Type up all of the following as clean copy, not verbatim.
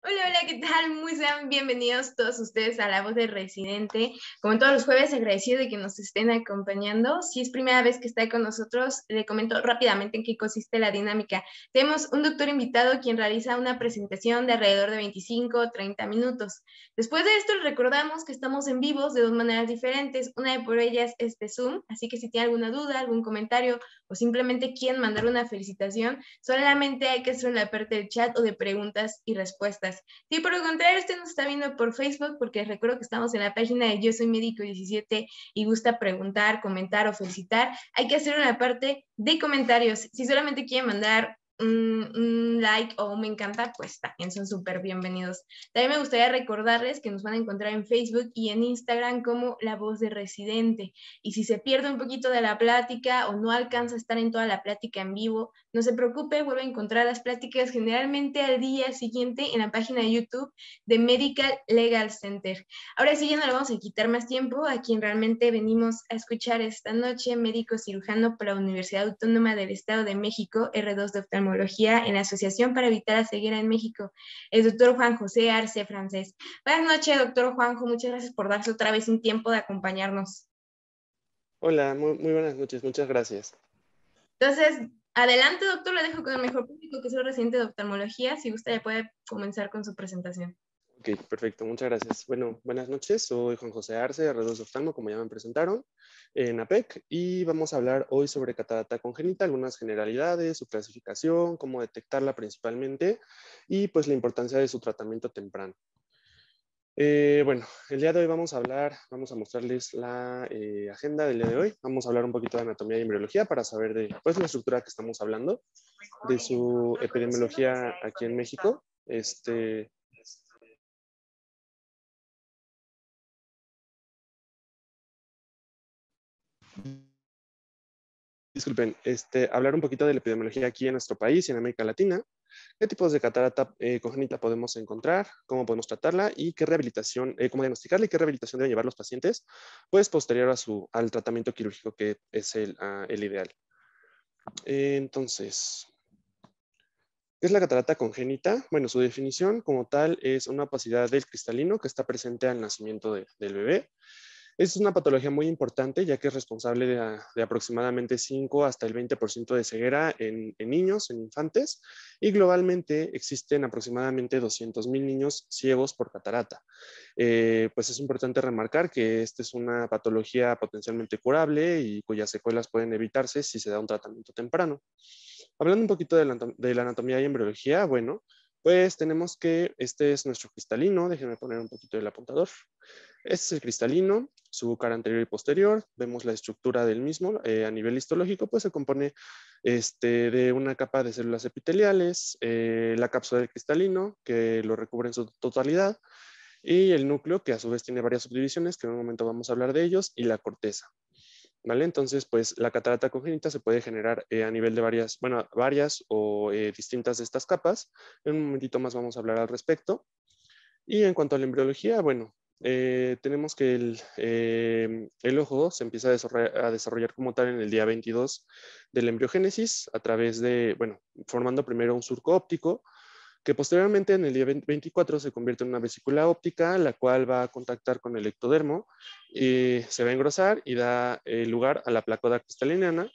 Hola, hola, ¿qué tal? Muy sean bienvenidos todos ustedes a La Voz del Residente. Como todos los jueves, agradecido de que nos estén acompañando. Si es primera vez que está con nosotros, le comento rápidamente en qué consiste la dinámica. Tenemos un doctor invitado quien realiza una presentación de alrededor de 25 o 30 minutos. Después de esto, les recordamos que estamos en vivos de dos maneras diferentes. Una de por ellas es de Zoom, así que si tiene alguna duda, algún comentario o simplemente quieren mandar una felicitación, solamente hay que hacer una parte del chat o de preguntas y respuestas. Si por el contrario usted nos está viendo por Facebook, porque recuerdo que estamos en la página de Yo Soy Médico 17 y gusta preguntar, comentar o felicitar, hay que hacer una parte de comentarios. Si solamente quieren mandar un like o un me encanta, pues también son súper bienvenidos. También me gustaría recordarles que nos van a encontrar en Facebook y en Instagram como La Voz de Residente. Y si se pierde un poquito de la plática o no alcanza a estar en toda la plática en vivo, no se preocupe, vuelve a encontrar las pláticas generalmente al día siguiente en la página de YouTube de Medical Legal Center. Ahora sí, ya no le vamos a quitar más tiempo a quien realmente venimos a escuchar esta noche, médico cirujano por la Universidad Autónoma del Estado de México, R2 de Oftalmología en la Asociación para Evitar la Ceguera en México, el doctor Juan José Arce Francés. Buenas noches, doctor Juanjo, muchas gracias por darse otra vez un tiempo de acompañarnos. Hola, muy buenas noches, muchas gracias. Entonces, adelante, doctor, le dejo con el mejor público que es el residente de oftalmología. Si gusta, ya puede comenzar con su presentación. Ok, perfecto, muchas gracias. Bueno, buenas noches, soy Juan José Arce, R2 de Oftalmo, como ya me presentaron, en APEC, y vamos a hablar hoy sobre catarata congénita, algunas generalidades, su clasificación, cómo detectarla principalmente, y pues la importancia de su tratamiento temprano. Bueno, el día de hoy vamos a mostrarles la agenda del día de hoy. Vamos a hablar un poquito de anatomía y embriología para saber de pues, la estructura que estamos hablando, de su epidemiología aquí en México. Disculpen, hablar un poquito de la epidemiología aquí en nuestro país y en América Latina, qué tipos de catarata congénita podemos encontrar, cómo podemos tratarla y qué rehabilitación, cómo diagnosticarla y qué rehabilitación deben llevar los pacientes, pues posterior al tratamiento quirúrgico que es el ideal. Entonces, ¿qué es la catarata congénita? Bueno, su definición como tal es una opacidad del cristalino que está presente al nacimiento del bebé. Es una patología muy importante ya que es responsable de aproximadamente 5 hasta el 20% de ceguera en niños, en infantes, y globalmente existen aproximadamente 200,000 niños ciegos por catarata. Pues es importante remarcar que esta es una patología potencialmente curable y cuyas secuelas pueden evitarse si se da un tratamiento temprano. Hablando un poquito de la anatomía y embriología, bueno, pues tenemos que este es nuestro cristalino. Déjenme poner un poquito del apuntador. Este es el cristalino, su cara anterior y posterior. Vemos la estructura del mismo. A nivel histológico, pues se compone de una capa de células epiteliales, la cápsula del cristalino, que lo recubre en su totalidad, y el núcleo, que a su vez tiene varias subdivisiones, que en un momento vamos a hablar de ellos, y la corteza. ¿Vale? Entonces, pues la catarata congénita se puede generar a nivel de varias o distintas de estas capas. En un momentito más vamos a hablar al respecto. Y en cuanto a la embriología, bueno, tenemos que el ojo se empieza a desarrollar como tal en el día 22 de la embriogénesis a través de, bueno, formando primero un surco óptico, que posteriormente en el día 24 se convierte en una vesícula óptica, la cual va a contactar con el ectodermo y se va a engrosar y da lugar a la placoda cristaliniana.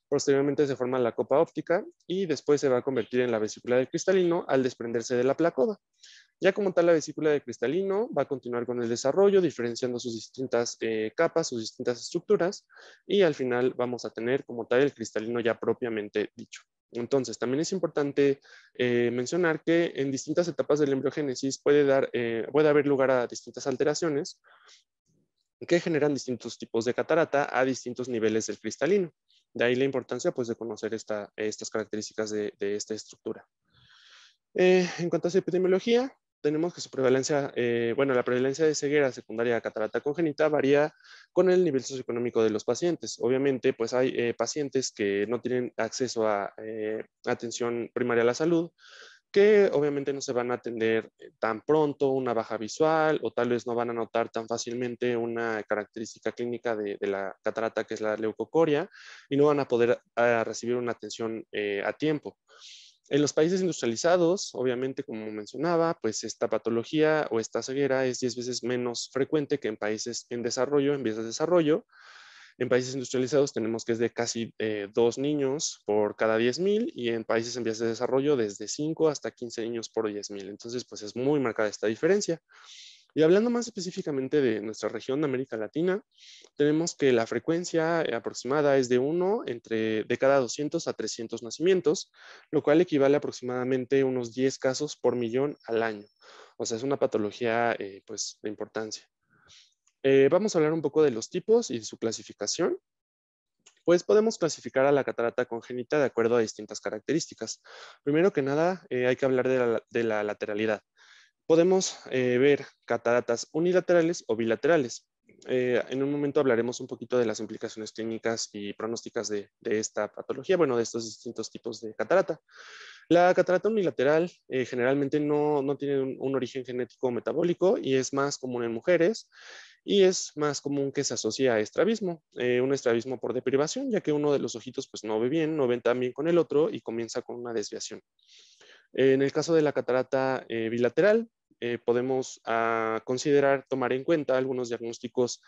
Posteriormente se forma la copa óptica y después se va a convertir en la vesícula del cristalino al desprenderse de la placoda. Ya como tal, la vesícula de cristalino va a continuar con el desarrollo, diferenciando sus distintas capas, sus distintas estructuras, y al final vamos a tener como tal el cristalino ya propiamente dicho. Entonces, también es importante mencionar que en distintas etapas de la embriogénesis puede haber lugar a distintas alteraciones que generan distintos tipos de catarata a distintos niveles del cristalino. De ahí la importancia pues, de conocer estas características de esta estructura. En cuanto a su epidemiología, tenemos que su prevalencia, la prevalencia de ceguera secundaria a catarata congénita varía con el nivel socioeconómico de los pacientes. Obviamente, pues hay pacientes que no tienen acceso a atención primaria a la salud, que obviamente no se van a atender tan pronto, una baja visual, o tal vez no van a notar tan fácilmente una característica clínica de la catarata, que es la leucocoria, y no van a poder recibir una atención a tiempo. En los países industrializados, obviamente, como mencionaba, pues esta patología o esta ceguera es 10 veces menos frecuente que en países en desarrollo, en vías de desarrollo. En países industrializados tenemos que es de casi 2 niños por cada 10,000 y en países en vías de desarrollo desde 5 hasta 15 niños por 10,000. Entonces, pues es muy marcada esta diferencia. Y hablando más específicamente de nuestra región de América Latina, tenemos que la frecuencia aproximada es de 1 de cada 200 a 300 nacimientos, lo cual equivale a aproximadamente unos 10 casos por millón al año. O sea, es una patología pues, de importancia. Vamos a hablar un poco de los tipos y de su clasificación. Pues podemos clasificar a la catarata congénita de acuerdo a distintas características. Primero que nada, hay que hablar de la lateralidad. Podemos ver cataratas unilaterales o bilaterales. En un momento hablaremos un poquito de las implicaciones clínicas y pronósticas de esta patología, bueno, de estos distintos tipos de catarata. La catarata unilateral generalmente no tiene un origen genético o metabólico y es más común en mujeres y es más común que se asocie a estrabismo, un estrabismo por deprivación, ya que uno de los ojitos pues no ve bien, no ven tan bien con el otro y comienza con una desviación. En el caso de la catarata bilateral, podemos considerar tomar en cuenta algunos diagnósticos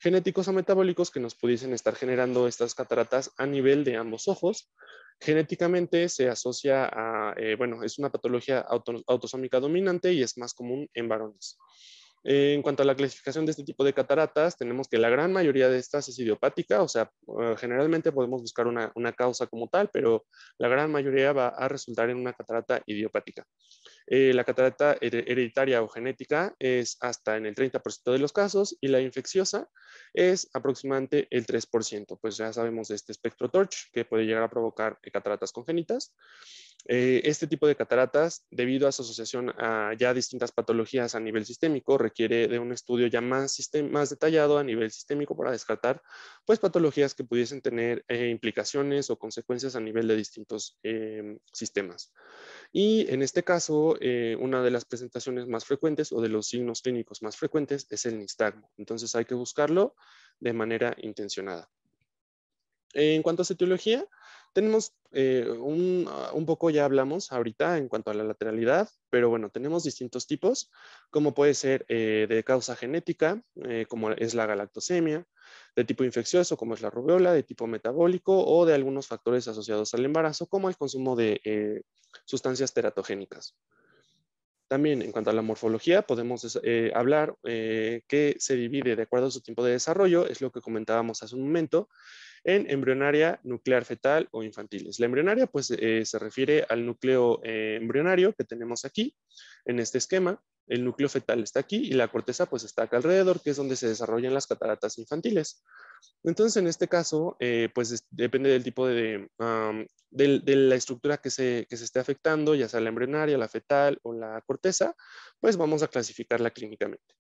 genéticos o metabólicos que nos pudiesen estar generando estas cataratas a nivel de ambos ojos. Genéticamente se asocia a, bueno, es una patología autosómica dominante y es más común en varones. En cuanto a la clasificación de este tipo de cataratas, tenemos que la gran mayoría de estas es idiopática, o sea, generalmente podemos buscar una causa como tal, pero la gran mayoría va a resultar en una catarata idiopática. La catarata hereditaria o genética es hasta en el 30% de los casos y la infecciosa es aproximadamente el 3%. Pues ya sabemos de este espectro TORCH que puede llegar a provocar cataratas congénitas. Este tipo de cataratas, debido a su asociación a ya distintas patologías a nivel sistémico, requiere de un estudio ya más detallado a nivel sistémico para descartar pues, patologías que pudiesen tener implicaciones o consecuencias a nivel de distintos sistemas. Y en este caso, una de las presentaciones más frecuentes o de los signos clínicos más frecuentes es el nistagmo. Entonces hay que buscarlo de manera intencionada. En cuanto a etiología, tenemos un poco, ya hablamos ahorita en cuanto a la lateralidad, pero bueno, tenemos distintos tipos, como puede ser de causa genética, como es la galactosemia, de tipo infeccioso, como es la rubiola, de tipo metabólico o de algunos factores asociados al embarazo, como el consumo de sustancias teratogénicas. También en cuanto a la morfología, podemos hablar que se divide de acuerdo a su tiempo de desarrollo, es lo que comentábamos hace un momento, en embrionaria, nuclear fetal o infantiles. La embrionaria pues se refiere al núcleo embrionario que tenemos aquí en este esquema. El núcleo fetal está aquí y la corteza pues está acá alrededor, que es donde se desarrollan las cataratas infantiles. Entonces, en este caso, pues depende del tipo de la estructura que se esté afectando, ya sea la embrionaria, la fetal o la corteza, pues vamos a clasificarla clínicamente.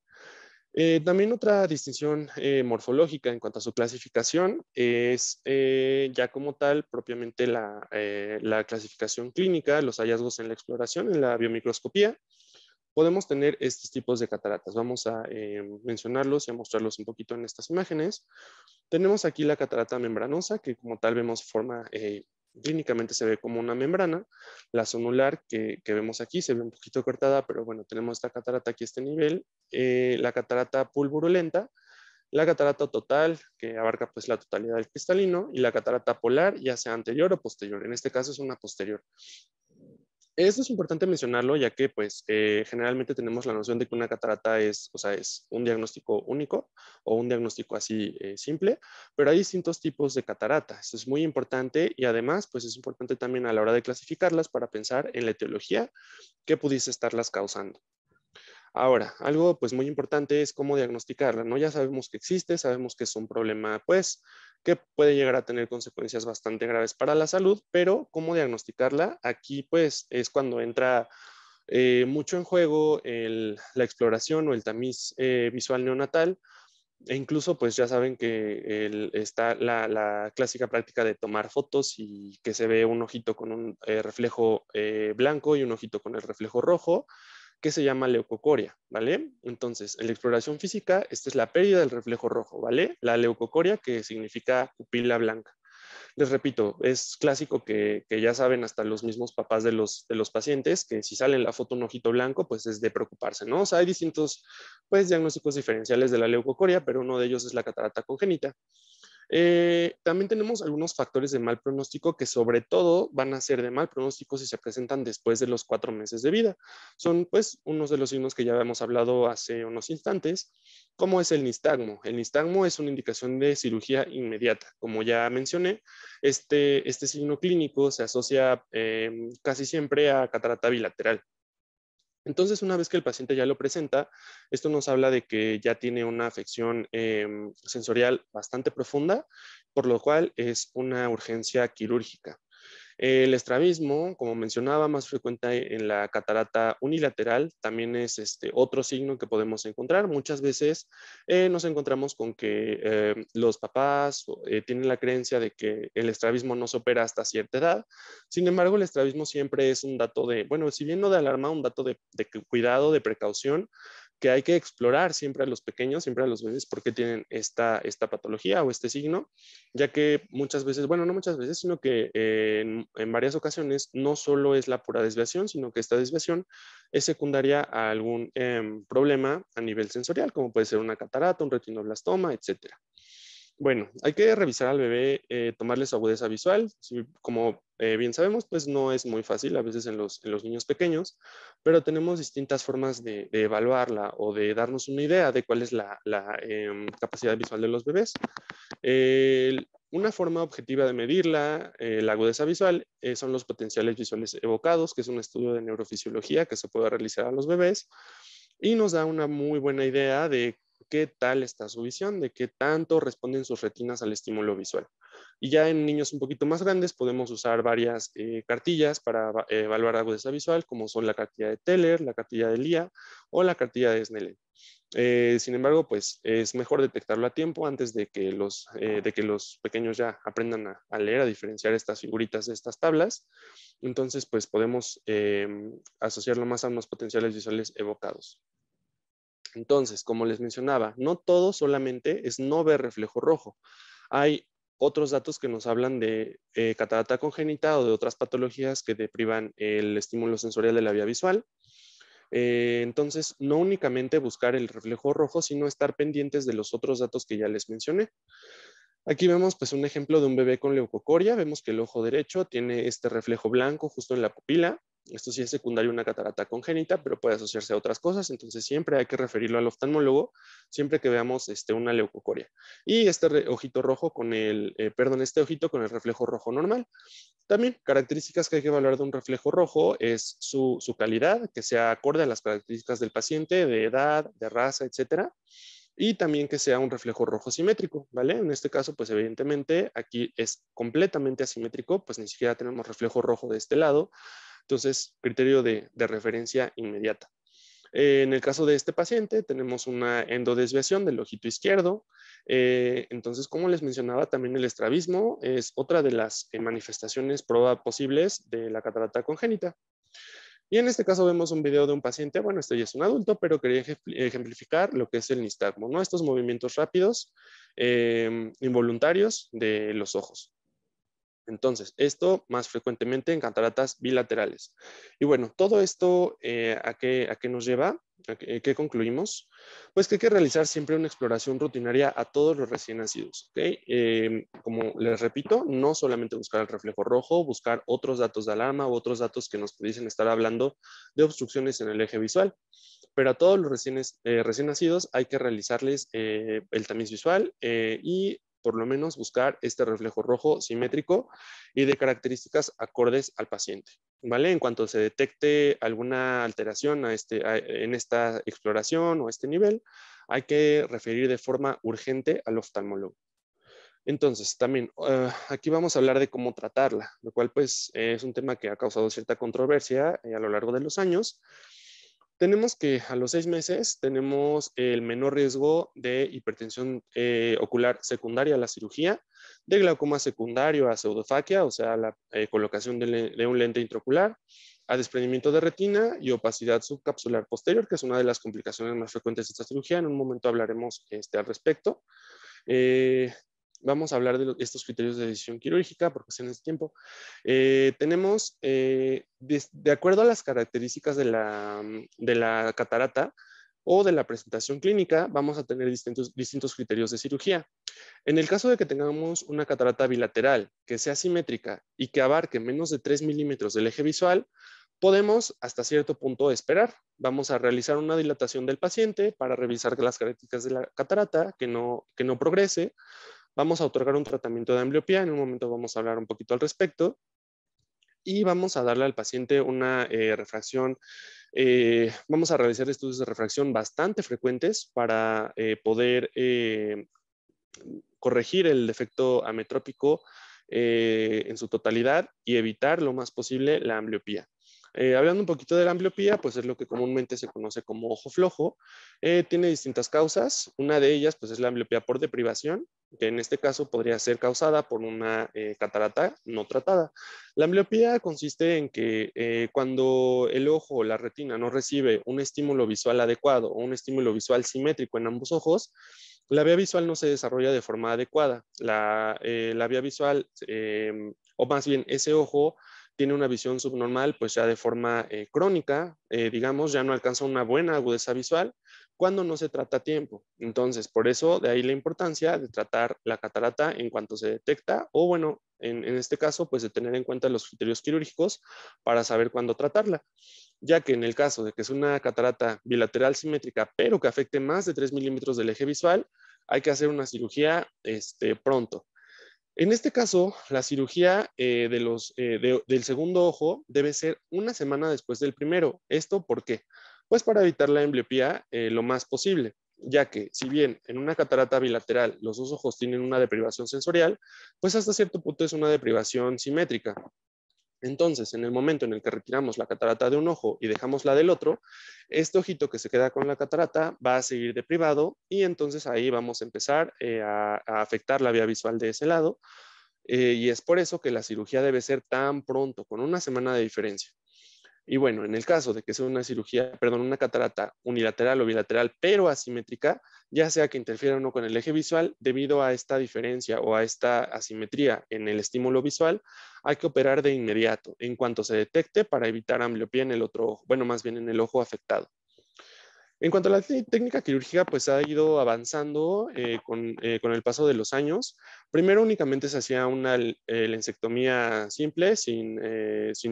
También otra distinción morfológica en cuanto a su clasificación es ya como tal propiamente la clasificación clínica, los hallazgos en la exploración, en la biomicroscopía. Podemos tener estos tipos de cataratas. Vamos a mencionarlos y a mostrarlos un poquito en estas imágenes. Tenemos aquí la catarata membranosa, que como tal vemos forma, clínicamente se ve como una membrana. La zonular que vemos aquí se ve un poquito cortada, pero bueno, tenemos esta catarata aquí a este nivel. La catarata pulvurulenta, la catarata total, que abarca pues la totalidad del cristalino, y la catarata polar, ya sea anterior o posterior. En este caso es una posterior. Esto es importante mencionarlo, ya que pues generalmente tenemos la noción de que una catarata es, o sea, es un diagnóstico único o un diagnóstico así simple, pero hay distintos tipos de cataratas. Eso es muy importante y además pues es importante también a la hora de clasificarlas para pensar en la etiología que pudiese estarlas causando. Ahora, algo pues muy importante es cómo diagnosticarla, ¿no? Ya sabemos que existe, sabemos que es un problema pues que puede llegar a tener consecuencias bastante graves para la salud, pero cómo diagnosticarla, aquí pues es cuando entra mucho en juego la exploración o el tamiz visual neonatal, e incluso pues ya saben que está la clásica práctica de tomar fotos y que se ve un ojito con un reflejo blanco y un ojito con el reflejo rojo, que se llama leucocoria, ¿vale? Entonces, en la exploración física, esta es la pérdida del reflejo rojo, ¿vale? La leucocoria, que significa pupila blanca. Les repito, es clásico que ya saben hasta los mismos papás de los pacientes que si sale en la foto un ojito blanco, pues es de preocuparse, ¿no? O sea, hay distintos, pues, diagnósticos diferenciales de la leucocoria, pero uno de ellos es la catarata congénita. También tenemos algunos factores de mal pronóstico que sobre todo van a ser de mal pronóstico si se presentan después de los 4 meses de vida. Son pues unos de los signos que ya habíamos hablado hace unos instantes, como es el nistagmo. El nistagmo es una indicación de cirugía inmediata. Como ya mencioné, este signo clínico se asocia casi siempre a catarata bilateral. Entonces, una vez que el paciente ya lo presenta, esto nos habla de que ya tiene una afección sensorial bastante profunda, por lo cual es una urgencia quirúrgica. El estrabismo, como mencionaba, más frecuente en la catarata unilateral, también es otro signo que podemos encontrar. Muchas veces nos encontramos con que los papás tienen la creencia de que el estrabismo no se opera hasta cierta edad. Sin embargo, el estrabismo siempre es un dato de, bueno, si bien no de alarma, un dato de cuidado, de precaución, que hay que explorar siempre a los pequeños, siempre a los bebés, por qué tienen esta patología o este signo, ya que muchas veces, bueno, no muchas veces, sino que en varias ocasiones no solo es la pura desviación, sino que esta desviación es secundaria a algún problema a nivel sensorial, como puede ser una catarata, un retinoblastoma, etcétera. Bueno, hay que revisar al bebé, tomarle su agudeza visual. Como bien sabemos, pues no es muy fácil a veces en los niños pequeños, pero tenemos distintas formas de evaluarla o de darnos una idea de cuál es la capacidad visual de los bebés. Una forma objetiva de medirla, la agudeza visual, son los potenciales visuales evocados, que es un estudio de neurofisiología que se puede realizar a los bebés y nos da una muy buena idea de qué tal está su visión, de qué tanto responden sus retinas al estímulo visual. Y ya en niños un poquito más grandes podemos usar varias cartillas para evaluar agudeza visual, como son la cartilla de Teller, la cartilla de Lea o la cartilla de Snellen. Sin embargo, pues es mejor detectarlo a tiempo antes de que los pequeños ya aprendan a leer, a diferenciar estas figuritas de estas tablas. Entonces, pues podemos asociarlo más a unos potenciales visuales evocados. Entonces, como les mencionaba, no todo solamente es no ver reflejo rojo. Hay otros datos que nos hablan de catarata congénita o de otras patologías que deprivan el estímulo sensorial de la vía visual. Entonces, no únicamente buscar el reflejo rojo, sino estar pendientes de los otros datos que ya les mencioné. Aquí vemos pues un ejemplo de un bebé con leucocoria. Vemos que el ojo derecho tiene este reflejo blanco justo en la pupila. Esto sí es secundario a una catarata congénita, pero puede asociarse a otras cosas. Entonces siempre hay que referirlo al oftalmólogo siempre que veamos una leucocoria. Y este ojito rojo con este ojito con el reflejo rojo normal. También características que hay que evaluar de un reflejo rojo es su calidad, que sea acorde a las características del paciente, de edad, de raza, etcétera. Y también que sea un reflejo rojo simétrico, ¿vale? En este caso, pues evidentemente aquí es completamente asimétrico, pues ni siquiera tenemos reflejo rojo de este lado. Entonces, criterio de referencia inmediata. En el caso de este paciente, tenemos una endodesviación del ojito izquierdo. Entonces, como les mencionaba, también el estrabismo es otra de las manifestaciones posibles de la catarata congénita. Y en este caso vemos un video de un paciente, bueno, este ya es un adulto, pero quería ejemplificar lo que es el nistagmo, ¿no? Estos movimientos rápidos, involuntarios de los ojos. Entonces, esto más frecuentemente en cataratas bilaterales. Y bueno, todo esto, ¿a qué nos lleva? ¿Qué concluimos? Pues que hay que realizar siempre una exploración rutinaria a todos los recién nacidos. ¿Okay? Como les repito, no solamente buscar el reflejo rojo, buscar otros datos de alarma u otros datos que nos pudiesen estar hablando de obstrucciones en el eje visual. Pero a todos los recién nacidos hay que realizarles el tamiz visual y por lo menos buscar este reflejo rojo simétrico y de características acordes al paciente, ¿vale? En cuanto se detecte alguna alteración en esta exploración o este nivel, hay que referir de forma urgente al oftalmólogo. Entonces, también aquí vamos a hablar de cómo tratarla, lo cual pues es un tema que ha causado cierta controversia a lo largo de los años. Tenemos que a los 6 meses tenemos el menor riesgo de hipertensión ocular secundaria a la cirugía, de glaucoma secundario a pseudofaquia, o sea, la colocación de un lente intraocular, a desprendimiento de retina y opacidad subcapsular posterior, que es una de las complicaciones más frecuentes de esta cirugía. En un momento hablaremos al respecto. vamos a hablar de estos criterios de decisión quirúrgica por cuestiones de tiempo. Tenemos, de acuerdo a las características de la catarata o de la presentación clínica, vamos a tener distintos criterios de cirugía. En el caso de que tengamos una catarata bilateral que sea simétrica y que abarque menos de 3 milímetros del eje visual, podemos hasta cierto punto esperar. Vamos a realizar una dilatación del paciente para revisar las características de la catarata, que no progrese. Vamos a otorgar un tratamiento de ambliopía. En un momento vamos a hablar un poquito al respecto. Y vamos a darle al paciente una refracción. Vamos a realizar estudios de refracción bastante frecuentes para poder corregir el defecto ametrópico en su totalidad y evitar lo más posible la ambliopía. Hablando un poquito de la ambliopía, pues es lo que comúnmente se conoce como ojo flojo. Tiene distintas causas. Una de ellas pues es la ambliopía por deprivación, que en este caso podría ser causada por una catarata no tratada. La ambliopía consiste en que cuando el ojo o la retina no recibe un estímulo visual adecuado o un estímulo visual simétrico en ambos ojos, la vía visual no se desarrolla de forma adecuada. La vía visual, o más bien ese ojo, tiene una visión subnormal, pues ya de forma crónica, digamos, ya no alcanza una buena agudeza visual cuando no se trata a tiempo. Entonces, por eso, de ahí la importancia de tratar la catarata en cuanto se detecta, o bueno, en este caso, pues de tener en cuenta los criterios quirúrgicos para saber cuándo tratarla, ya que en el caso de que es una catarata bilateral simétrica, pero que afecte más de 3 milímetros del eje visual, hay que hacer una cirugía pronto. En este caso, la cirugía del segundo ojo debe ser una semana después del primero. ¿Esto por qué? Pues para evitar la ambliopía lo más posible, ya que si bien en una catarata bilateral los dos ojos tienen una deprivación sensorial, pues hasta cierto punto es una deprivación simétrica. Entonces, en el momento en el que retiramos la catarata de un ojo y dejamos la del otro, este ojito que se queda con la catarata va a seguir deprivado y entonces ahí vamos a empezar a afectar la vía visual de ese lado. Y es por eso que la cirugía debe ser tan pronto, con una semana de diferencia. Y bueno, en el caso de que sea una cirugía, perdón, una catarata unilateral o bilateral, pero asimétrica, ya sea que interfiera o no con el eje visual, debido a esta diferencia o a esta asimetría en el estímulo visual, hay que operar de inmediato, en cuanto se detecte, para evitar ambliopía en el otro ojo, bueno, más bien en el ojo afectado. En cuanto a la técnica quirúrgica, pues ha ido avanzando con el paso de los años. Primero únicamente se hacía una lensectomía simple, sin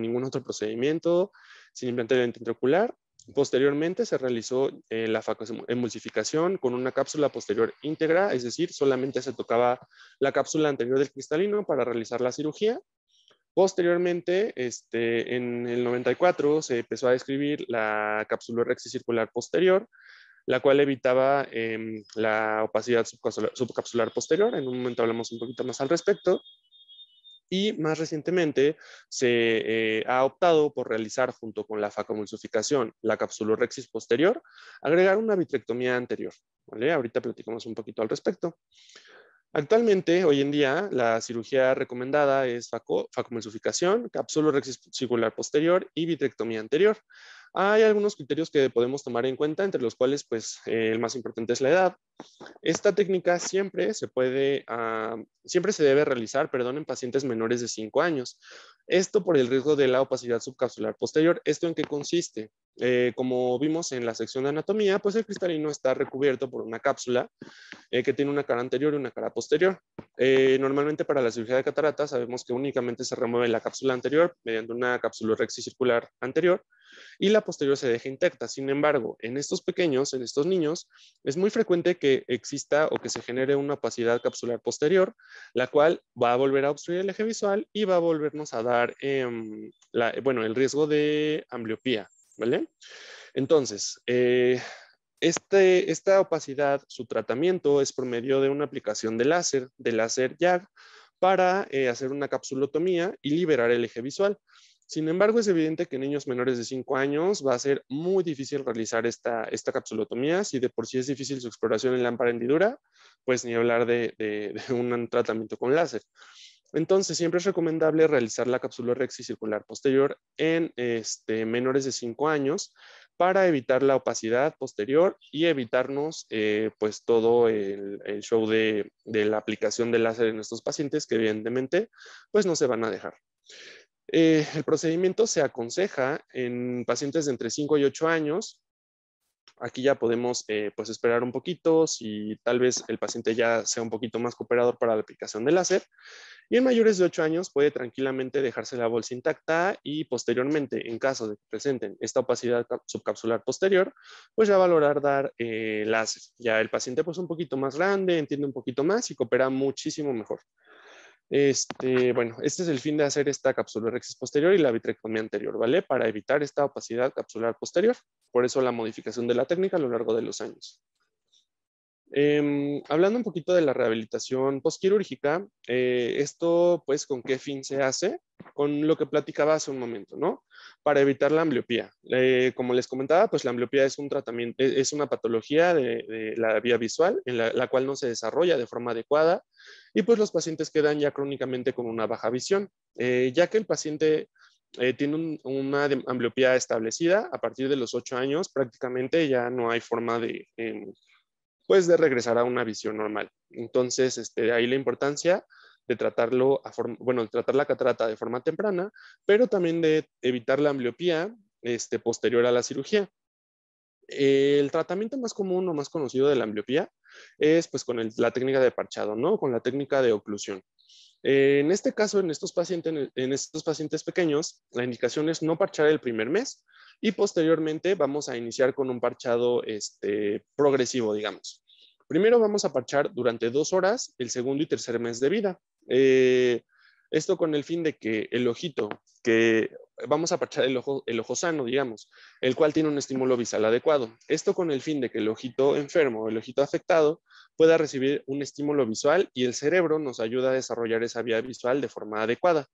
ningún otro procedimiento, sin implantar el lente intraocular. Posteriormente se realizó la facoemulsificación con una cápsula posterior íntegra, es decir, solamente se tocaba la cápsula anterior del cristalino para realizar la cirugía. Posteriormente, en el 94 se empezó a describir la capsulorhexis circular posterior, la cual evitaba la opacidad subcapsular posterior. En un momento hablamos un poquito más al respecto. Y más recientemente se ha optado por realizar junto con la facomulsificación la capsulorhexis posterior, agregar una vitrectomía anterior. ¿Vale? Ahorita platicamos un poquito al respecto. Actualmente, hoy en día, la cirugía recomendada es facomulsificación, capsulorhexis circular posterior y vitrectomía anterior. Hay algunos criterios que podemos tomar en cuenta, entre los cuales, pues, el más importante es la edad. Esta técnica siempre se debe realizar, perdón, en pacientes menores de 5 años. Esto por el riesgo de la opacidad subcapsular posterior. ¿Esto en qué consiste? Como vimos en la sección de anatomía, pues el cristalino está recubierto por una cápsula que tiene una cara anterior y una cara posterior. Normalmente para la cirugía de catarata sabemos que únicamente se remueve la cápsula anterior mediante una capsulorhexis circular anterior y la posterior se deja intacta. Sin embargo, en estos pequeños, en estos niños, es muy frecuente que exista o que se genere una opacidad capsular posterior, la cual va a volver a obstruir el eje visual y va a volvernos a dar el riesgo de ambliopía, ¿vale? Entonces, esta opacidad, su tratamiento es por medio de una aplicación de láser YAG, para hacer una capsulotomía y liberar el eje visual. Sin embargo, es evidente que en niños menores de 5 años va a ser muy difícil realizar esta capsulotomía. Si de por sí es difícil su exploración en lámpara hendidura, pues ni hablar de un tratamiento con láser. Entonces, siempre es recomendable realizar la capsulorhexis circular posterior en menores de 5 años para evitar la opacidad posterior y evitarnos pues todo el show de la aplicación del láser en estos pacientes que evidentemente pues no se van a dejar. El procedimiento se aconseja en pacientes de entre 5 y 8 años. Aquí ya podemos pues esperar un poquito si tal vez el paciente ya sea un poquito más cooperador para la aplicación del láser. Y en mayores de 8 años puede tranquilamente dejarse la bolsa intacta y posteriormente, en caso de que presenten esta opacidad subcapsular posterior, pues ya valorar dar láser. Ya el paciente pues un poquito más grande, entiende un poquito más y coopera muchísimo mejor. Bueno, este es el fin de hacer esta capsulorhexis posterior y la vitrectomía anterior, ¿vale? Para evitar esta opacidad capsular posterior. Por eso la modificación de la técnica a lo largo de los años. Hablando un poquito de la rehabilitación postquirúrgica, esto pues con qué fin se hace, con lo que platicaba hace un momento, ¿no? Para evitar la ambliopía. Como les comentaba, pues la ambliopía es un tratamiento, es una patología de la vía visual en la cual no se desarrolla de forma adecuada y pues los pacientes quedan ya crónicamente con una baja visión, ya que el paciente tiene una ambliopía establecida a partir de los 8 años, prácticamente ya no hay forma pues de regresar a una visión normal. Entonces, de ahí la importancia de tratarlo de tratar la catarata de forma temprana, pero también de evitar la ambliopía posterior a la cirugía. El tratamiento más común o más conocido de la ambliopía es pues con la técnica de parchado, ¿no? Con la técnica de oclusión. En este caso, en estos pacientes pequeños, la indicación es no parchar el primer mes y posteriormente vamos a iniciar con un parchado progresivo, digamos. Primero vamos a parchar durante 2 horas el segundo y tercer mes de vida. Esto con el fin de que el ojito, que vamos a parchar el ojo sano, digamos, el cual tiene un estímulo visual adecuado. Esto con el fin de que el ojito enfermo, el ojito afectado, pueda recibir un estímulo visual y el cerebro nos ayuda a desarrollar esa vía visual de forma adecuada.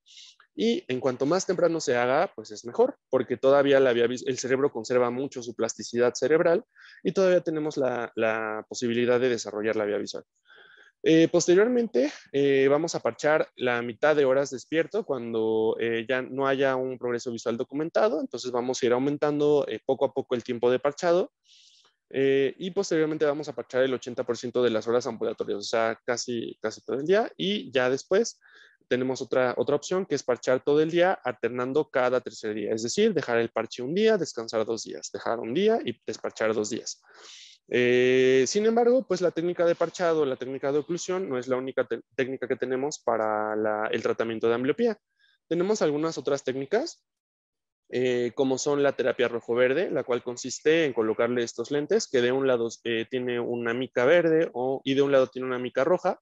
Y en cuanto más temprano se haga, pues es mejor, porque todavía el cerebro conserva mucho su plasticidad cerebral y todavía tenemos la posibilidad de desarrollar la vía visual. Posteriormente, vamos a parchar la mitad de horas despierto cuando ya no haya un progreso visual documentado. Entonces vamos a ir aumentando poco a poco el tiempo de parchado y posteriormente vamos a parchar el 80% de las horas ambulatorias, o sea, casi todo el día. Y ya después tenemos otra opción que es parchar todo el día alternando cada tercer día. Es decir, dejar el parche un día, descansar 2 días, dejar un día y desparchar 2 días. Sin embargo, pues la técnica de parchado, la técnica de oclusión, no es la única técnica que tenemos para el tratamiento de ambliopía. Tenemos algunas otras técnicas, como son la terapia rojo-verde, la cual consiste en colocarle estos lentes que de un lado tiene una mica verde y de un lado tiene una mica roja,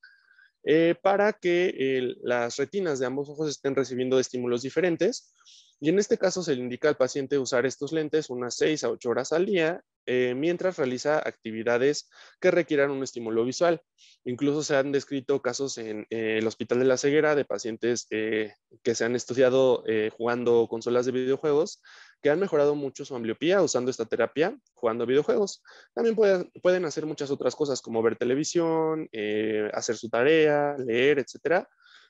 para que las retinas de ambos ojos estén recibiendo estímulos diferentes. Y en este caso se le indica al paciente usar estos lentes unas 6 a 8 horas al día mientras realiza actividades que requieran un estímulo visual. Incluso se han descrito casos en el Hospital de la Ceguera de pacientes que se han estudiado jugando consolas de videojuegos que han mejorado mucho su ambliopía usando esta terapia jugando videojuegos. También pueden hacer muchas otras cosas como ver televisión, hacer su tarea, leer, etcétera,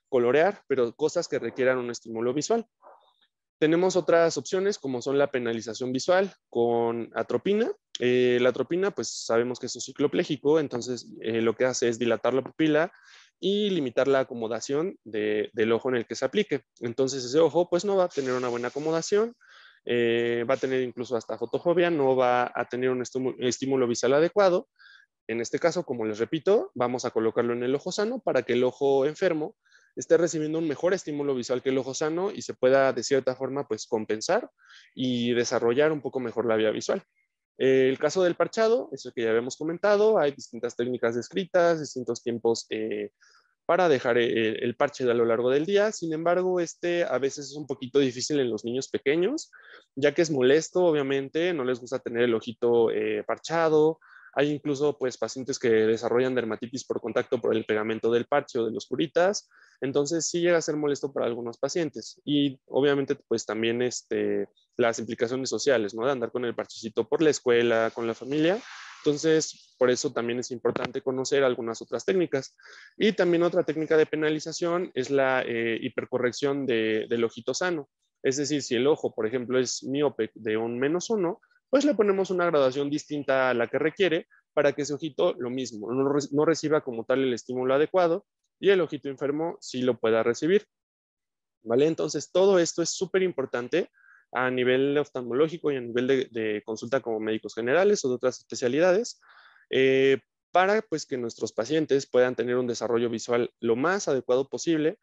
colorear, pero cosas que requieran un estímulo visual. Tenemos otras opciones como son la penalización visual con atropina. La atropina, pues sabemos que es un ciclopléjico, entonces lo que hace es dilatar la pupila y limitar la acomodación del ojo en el que se aplique. Entonces ese ojo pues no va a tener una buena acomodación, va a tener incluso hasta fotofobia, no va a tener un estímulo visual adecuado. En este caso, como les repito, vamos a colocarlo en el ojo sano para que el ojo enfermo esté recibiendo un mejor estímulo visual que el ojo sano y se pueda de cierta forma pues compensar y desarrollar un poco mejor la vía visual. El caso del parchado, es el que ya habíamos comentado, hay distintas técnicas descritas, distintos tiempos para dejar el parche a lo largo del día. Sin embargo, a veces es un poquito difícil en los niños pequeños, ya que es molesto, obviamente, no les gusta tener el ojito parchado. Hay incluso pues pacientes que desarrollan dermatitis por contacto por el pegamento del parche o de los curitas. Entonces sí llega a ser molesto para algunos pacientes. Y obviamente pues también las implicaciones sociales, ¿no? De andar con el parchecito por la escuela, con la familia. Entonces, por eso también es importante conocer algunas otras técnicas. Y también otra técnica de penalización es la hipercorrección del ojito sano. Es decir, si el ojo, por ejemplo, es miope de un -1, pues le ponemos una graduación distinta a la que requiere para que ese ojito lo mismo, no reciba como tal el estímulo adecuado y el ojito enfermo sí lo pueda recibir. ¿Vale? Entonces, todo esto es súper importante a nivel oftalmológico y a nivel de consulta como médicos generales o de otras especialidades, eh, para pues que nuestros pacientes puedan tener un desarrollo visual lo más adecuado posible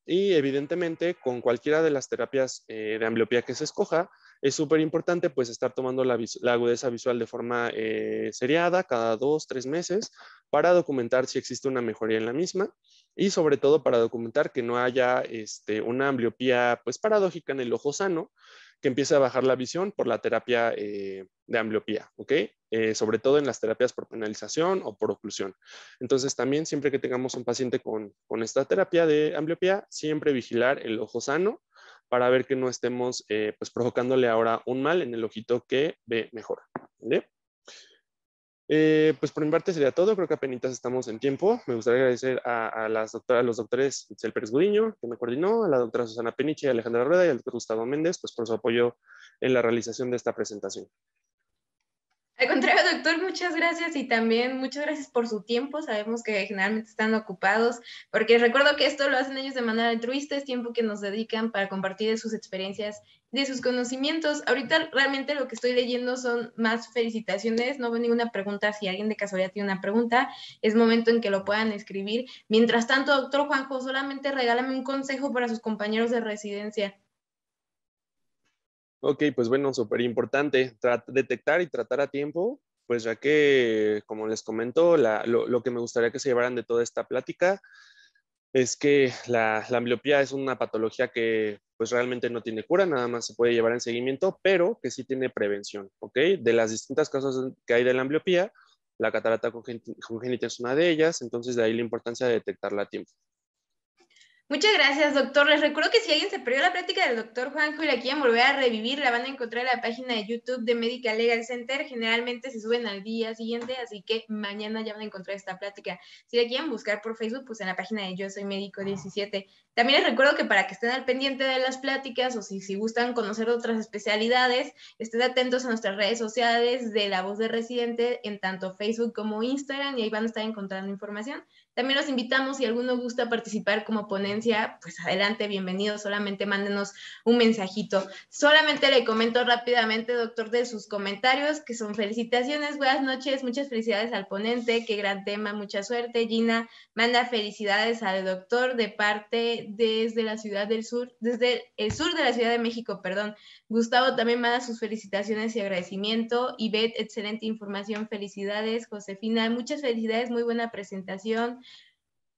y evidentemente con cualquiera de las terapias de ambliopía que se escoja, es súper importante pues estar tomando la agudeza visual de forma seriada cada 2, 3 meses para documentar si existe una mejoría en la misma y sobre todo para documentar que no haya una ambliopía pues paradójica en el ojo sano que empiece a bajar la visión por la terapia de ambliopía, ¿ok? Sobre todo en las terapias por penalización o por oclusión. Entonces también siempre que tengamos un paciente con esta terapia de ambliopía, siempre vigilar el ojo sano para ver que no estemos pues provocándole ahora un mal en el ojito que ve mejor, ¿vale? Pues por mi parte sería todo, creo que apenas estamos en tiempo. Me gustaría agradecer a los doctores Itzel Pérez Gudiño, que me coordinó, a la doctora Susana Peniche, Alejandra Rueda y al doctor Gustavo Méndez, pues por su apoyo en la realización de esta presentación. Al contrario, doctor, muchas gracias y también muchas gracias por su tiempo. Sabemos que generalmente están ocupados, porque recuerdo que esto lo hacen ellos de manera altruista, es tiempo que nos dedican para compartir de sus experiencias, de sus conocimientos. Ahorita realmente lo que estoy leyendo son más felicitaciones, no veo ninguna pregunta. Si alguien de casualidad tiene una pregunta, es momento en que lo puedan escribir. Mientras tanto, doctor Juanjo, solamente regálame un consejo para sus compañeros de residencia. Ok, pues bueno, súper importante detectar y tratar a tiempo, pues ya que, como les comento, lo que me gustaría que se llevaran de toda esta plática es que la ambliopía es una patología que pues realmente no tiene cura, nada más se puede llevar en seguimiento, pero que sí tiene prevención, ¿ok? De las distintas causas que hay de la ambliopía, la catarata congénita es una de ellas, entonces de ahí la importancia de detectarla a tiempo. Muchas gracias, doctor. Les recuerdo que si alguien se perdió la práctica del doctor Juanjo y la quieren volver a revivir, la van a encontrar en la página de YouTube de Medical Legal Center. Generalmente se suben al día siguiente, así que mañana ya van a encontrar esta plática. Si la quieren buscar por Facebook, pues en la página de Yo Soy Médico 17. También les recuerdo que para que estén al pendiente de las pláticas o si gustan conocer otras especialidades, estén atentos a nuestras redes sociales de La Voz de Residente en tanto Facebook como Instagram y ahí van a estar encontrando información. También los invitamos, si alguno gusta participar como ponencia, pues adelante, bienvenido, solamente mándenos un mensajito. Solamente le comento rápidamente, doctor, de sus comentarios, que son felicitaciones, buenas noches, muchas felicidades al ponente, qué gran tema, mucha suerte. Gina manda felicidades al doctor de parte desde la ciudad del sur, desde el sur de la Ciudad de México, perdón. Gustavo también manda sus felicitaciones y agradecimiento. Ivette, excelente información, felicidades. Josefina, muchas felicidades, muy buena presentación.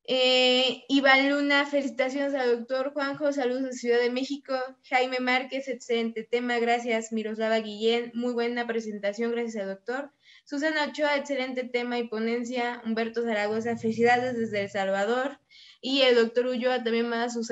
Iván Luna, felicitaciones al doctor Juanjo, saludos de Ciudad de México. Jaime Márquez, excelente tema, gracias. Miroslava Guillén, muy buena presentación, gracias al doctor. Susana Ochoa, excelente tema y ponencia. Humberto Zaragoza, felicidades desde El Salvador. Y el doctor Ulloa también manda sus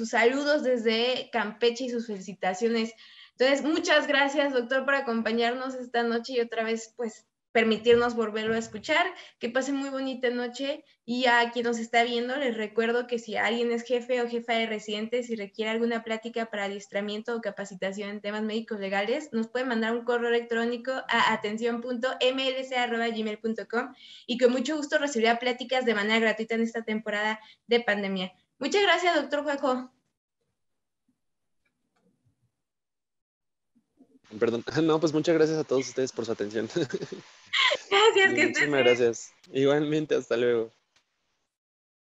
saludos desde Campeche y sus felicitaciones. Entonces, muchas gracias, doctor, por acompañarnos esta noche y otra vez, pues, permitirnos volverlo a escuchar. Que pasen muy bonita noche. Y a quien nos está viendo, les recuerdo que si alguien es jefe o jefa de residentes y requiere alguna plática para adiestramiento o capacitación en temas médicos legales, nos puede mandar un correo electrónico a atención.mlc@gmail.com y con mucho gusto recibirá pláticas de manera gratuita en esta temporada de pandemia. Muchas gracias, doctor Juanjo. Perdón, no, pues muchas gracias a todos ustedes por su atención. Gracias, que estés Muchísimas bien. gracias. Igualmente, hasta luego.